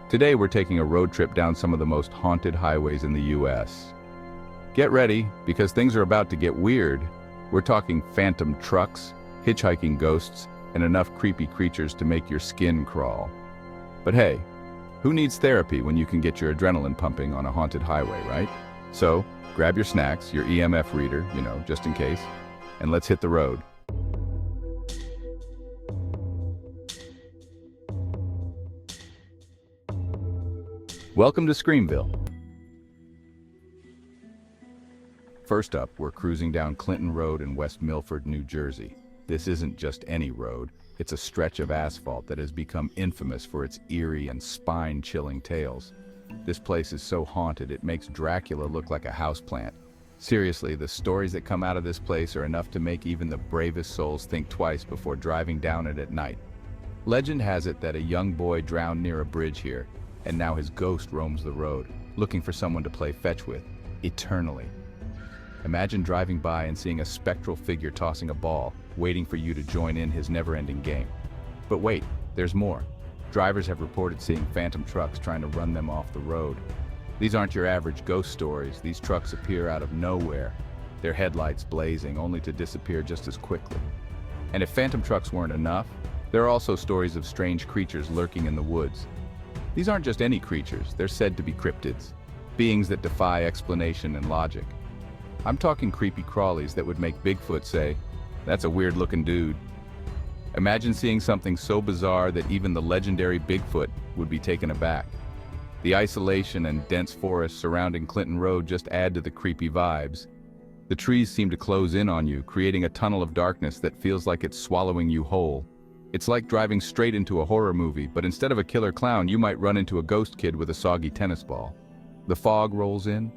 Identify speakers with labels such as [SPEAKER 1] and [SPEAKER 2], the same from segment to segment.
[SPEAKER 1] Today we're taking a road trip down some of the most haunted highways in the US. Get ready, because things are about to get weird. We're talking phantom trucks, hitchhiking ghosts, and enough creepy creatures to make your skin crawl. But hey, who needs therapy when you can get your adrenaline pumping on a haunted highway, right? So, grab your snacks, your EMF reader, just in case, and let's hit the road. Welcome to Screamville. First up, we're cruising down Clinton Road in West Milford, New Jersey. This isn't just any road, it's a stretch of asphalt that has become infamous for its eerie and spine-chilling tales. This place is so haunted it makes Dracula look like a houseplant. Seriously, the stories that come out of this place are enough to make even the bravest souls think twice before driving down it at night. Legend has it that a young boy drowned near a bridge here, and now his ghost roams the road, looking for someone to play fetch with, eternally. Imagine driving by and seeing a spectral figure tossing a ball, waiting for you to join in his never-ending game. But wait, there's more. Drivers have reported seeing phantom trucks trying to run them off the road. These aren't your average ghost stories. These trucks appear out of nowhere, their headlights blazing, only to disappear just as quickly. And if phantom trucks weren't enough, there are also stories of strange creatures lurking in the woods. These aren't just any creatures, they're said to be cryptids, beings that defy explanation and logic. I'm talking creepy crawlies that would make Bigfoot say, "That's a weird-looking dude." Imagine seeing something so bizarre that even the legendary Bigfoot would be taken aback. The isolation and dense forests surrounding Clinton Road just add to the creepy vibes. The trees seem to close in on you, creating a tunnel of darkness that feels like it's swallowing you whole. It's like driving straight into a horror movie, but instead of a killer clown, you might run into a ghost kid with a soggy tennis ball. The fog rolls in,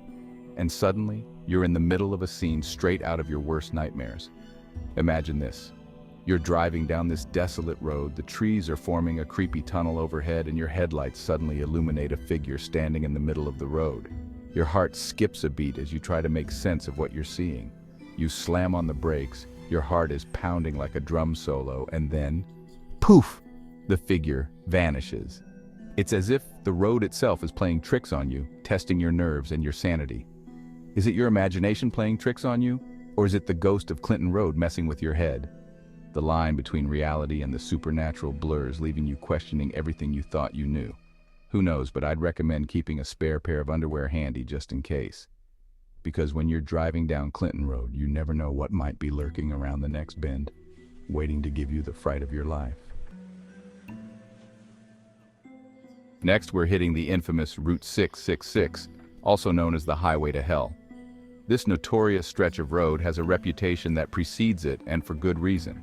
[SPEAKER 1] and suddenly, you're in the middle of a scene straight out of your worst nightmares. Imagine this. You're driving down this desolate road, the trees are forming a creepy tunnel overhead, and your headlights suddenly illuminate a figure standing in the middle of the road. Your heart skips a beat as you try to make sense of what you're seeing. You slam on the brakes, your heart is pounding like a drum solo, and then, poof! The figure vanishes. It's as if the road itself is playing tricks on you, testing your nerves and your sanity. Is it your imagination playing tricks on you, or is it the ghost of Clinton Road messing with your head? The line between reality and the supernatural blurs, leaving you questioning everything you thought you knew. Who knows, but I'd recommend keeping a spare pair of underwear handy just in case. Because when you're driving down Clinton Road, you never know what might be lurking around the next bend, waiting to give you the fright of your life. Next, we're hitting the infamous Route 666, also known as the Highway to Hell. This notorious stretch of road has a reputation that precedes it, and for good reason.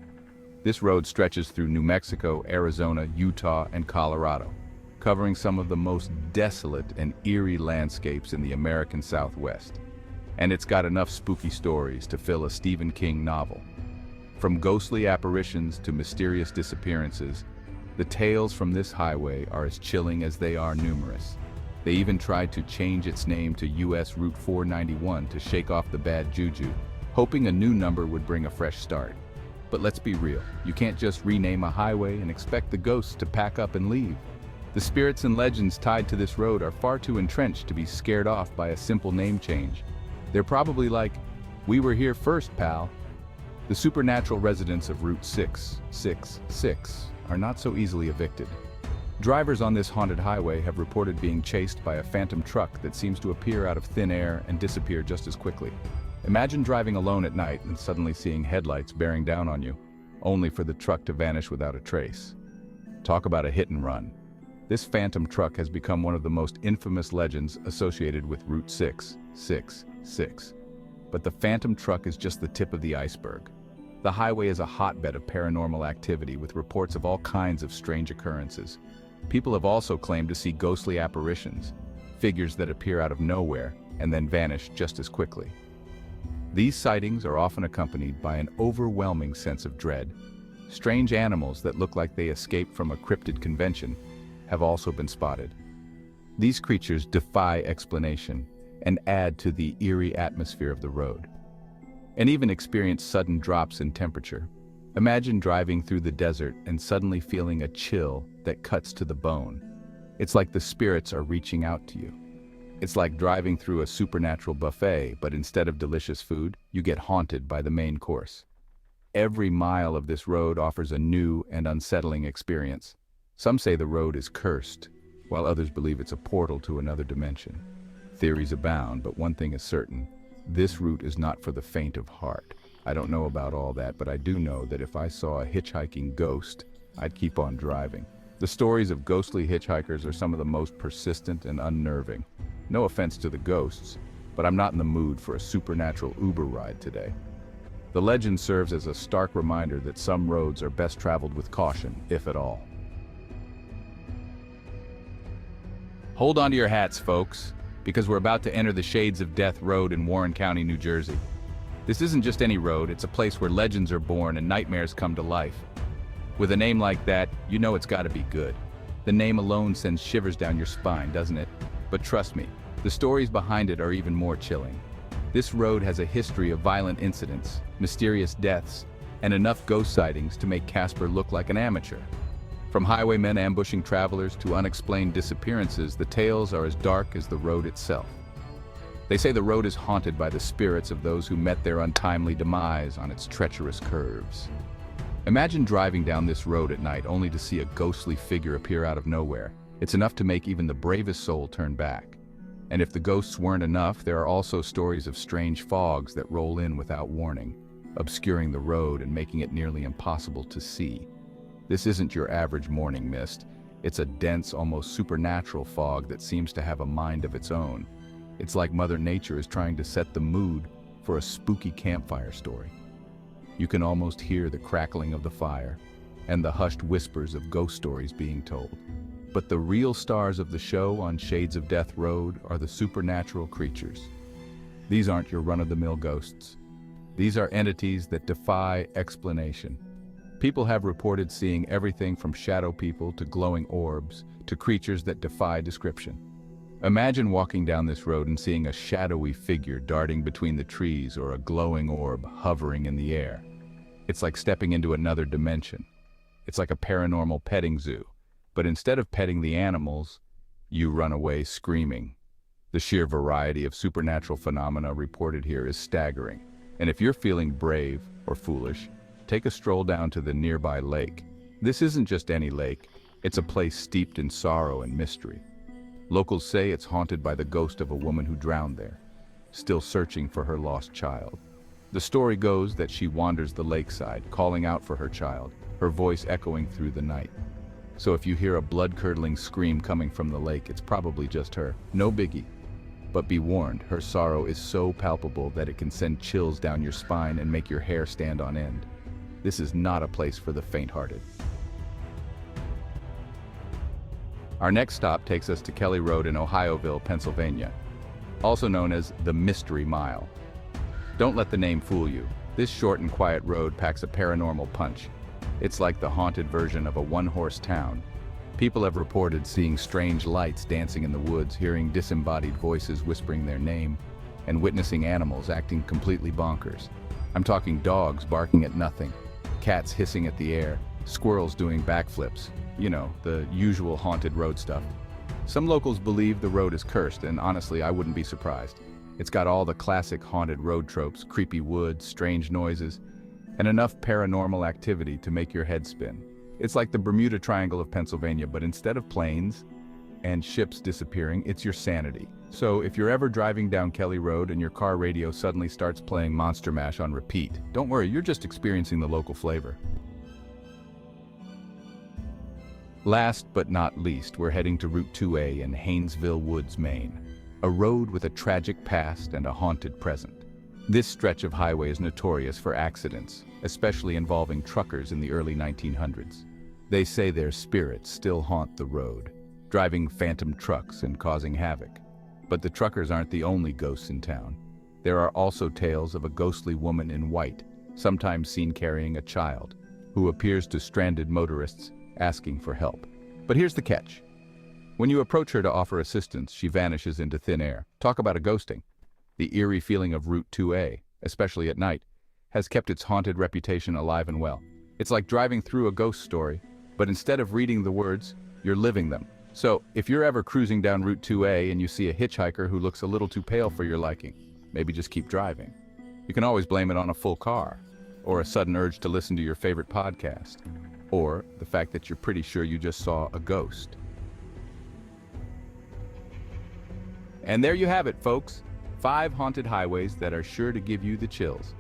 [SPEAKER 1] This road stretches through New Mexico, Arizona, Utah, and Colorado, covering some of the most desolate and eerie landscapes in the American Southwest. And it's got enough spooky stories to fill a Stephen King novel. From ghostly apparitions to mysterious disappearances, the tales from this highway are as chilling as they are numerous. They even tried to change its name to US Route 491 to shake off the bad juju, hoping a new number would bring a fresh start. But let's be real, you can't just rename a highway and expect the ghosts to pack up and leave. The spirits and legends tied to this road are far too entrenched to be scared off by a simple name change. They're probably like, "We were here first, pal." The supernatural residents of Route 666 are not so easily evicted. Drivers on this haunted highway have reported being chased by a phantom truck that seems to appear out of thin air and disappear just as quickly. Imagine driving alone at night and suddenly seeing headlights bearing down on you, only for the truck to vanish without a trace. Talk about a hit and run. This phantom truck has become one of the most infamous legends associated with Route 666. But the phantom truck is just the tip of the iceberg. The highway is a hotbed of paranormal activity with reports of all kinds of strange occurrences. People have also claimed to see ghostly apparitions, figures that appear out of nowhere and then vanish just as quickly. These sightings are often accompanied by an overwhelming sense of dread. Strange animals that look like they escaped from a cryptid convention have also been spotted. These creatures defy explanation and add to the eerie atmosphere of the road, and even experience sudden drops in temperature. Imagine driving through the desert and suddenly feeling a chill that cuts to the bone. It's like the spirits are reaching out to you. It's like driving through a supernatural buffet, but instead of delicious food, you get haunted by the main course. Every mile of this road offers a new and unsettling experience. Some say the road is cursed, while others believe it's a portal to another dimension. Theories abound, but one thing is certain. This route is not for the faint of heart. I don't know about all that, but I do know that if I saw a hitchhiking ghost, I'd keep on driving. The stories of ghostly hitchhikers are some of the most persistent and unnerving. No offense to the ghosts, but I'm not in the mood for a supernatural Uber ride today. The legend serves as a stark reminder that some roads are best traveled with caution, if at all. Hold on to your hats, folks, because we're about to enter the Shades of Death Road in Warren County, New Jersey. This isn't just any road, it's a place where legends are born and nightmares come to life. With a name like that, you know it's gotta be good. The name alone sends shivers down your spine, doesn't it? But trust me, the stories behind it are even more chilling. This road has a history of violent incidents, mysterious deaths, and enough ghost sightings to make Casper look like an amateur. From highwaymen ambushing travelers to unexplained disappearances, the tales are as dark as the road itself. They say the road is haunted by the spirits of those who met their untimely demise on its treacherous curves. Imagine driving down this road at night only to see a ghostly figure appear out of nowhere. It's enough to make even the bravest soul turn back. And if the ghosts weren't enough, there are also stories of strange fogs that roll in without warning, obscuring the road and making it nearly impossible to see. This isn't your average morning mist. It's a dense, almost supernatural fog that seems to have a mind of its own. It's like Mother Nature is trying to set the mood for a spooky campfire story. You can almost hear the crackling of the fire and the hushed whispers of ghost stories being told. But the real stars of the show on Shades of Death Road are the supernatural creatures. These aren't your run-of-the-mill ghosts. These are entities that defy explanation. People have reported seeing everything from shadow people to glowing orbs to creatures that defy description. Imagine walking down this road and seeing a shadowy figure darting between the trees or a glowing orb hovering in the air. It's like stepping into another dimension. It's like a paranormal petting zoo. But instead of petting the animals, you run away screaming. The sheer variety of supernatural phenomena reported here is staggering. And if you're feeling brave or foolish, take a stroll down to the nearby lake. This isn't just any lake, it's a place steeped in sorrow and mystery. Locals say it's haunted by the ghost of a woman who drowned there, still searching for her lost child. The story goes that she wanders the lakeside, calling out for her child, her voice echoing through the night. So if you hear a blood-curdling scream coming from the lake, it's probably just her. No biggie. But be warned, her sorrow is so palpable that it can send chills down your spine and make your hair stand on end. This is not a place for the faint-hearted. Our next stop takes us to Kelly Road in Ohioville, Pennsylvania, also known as the Mystery Mile. Don't let the name fool you. This short and quiet road packs a paranormal punch. It's like the haunted version of a one-horse town. People have reported seeing strange lights dancing in the woods, hearing disembodied voices whispering their name, and witnessing animals acting completely bonkers. I'm talking dogs barking at nothing, cats hissing at the air, squirrels doing backflips. You know, the usual haunted road stuff. Some locals believe the road is cursed, and honestly, I wouldn't be surprised. It's got all the classic haunted road tropes, creepy woods, strange noises, and enough paranormal activity to make your head spin. It's like the Bermuda Triangle of Pennsylvania, but instead of planes and ships disappearing, it's your sanity. So if you're ever driving down Kelly Road and your car radio suddenly starts playing Monster Mash on repeat, don't worry, you're just experiencing the local flavor. Last but not least, we're heading to Route 2A in Haynesville Woods, Maine, a road with a tragic past and a haunted present. This stretch of highway is notorious for accidents, especially involving truckers in the early 1900s. They say their spirits still haunt the road, driving phantom trucks and causing havoc. But the truckers aren't the only ghosts in town. There are also tales of a ghostly woman in white, sometimes seen carrying a child, who appears to stranded motorists asking for help. But here's the catch. When you approach her to offer assistance, she vanishes into thin air. Talk about a ghosting. The eerie feeling of Route 2A, especially at night, has kept its haunted reputation alive and well. It's like driving through a ghost story, but instead of reading the words, you're living them. So, if you're ever cruising down Route 2A and you see a hitchhiker who looks a little too pale for your liking, maybe just keep driving. You can always blame it on a full car, or a sudden urge to listen to your favorite podcast, or the fact that you're pretty sure you just saw a ghost. And there you have it, folks. 5 haunted highways that are sure to give you the chills.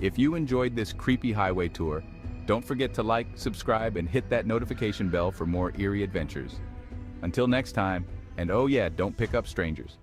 [SPEAKER 1] If you enjoyed this creepy highway tour, don't forget to like, subscribe, and hit that notification bell for more eerie adventures. Until next time, and oh yeah, don't pick up strangers.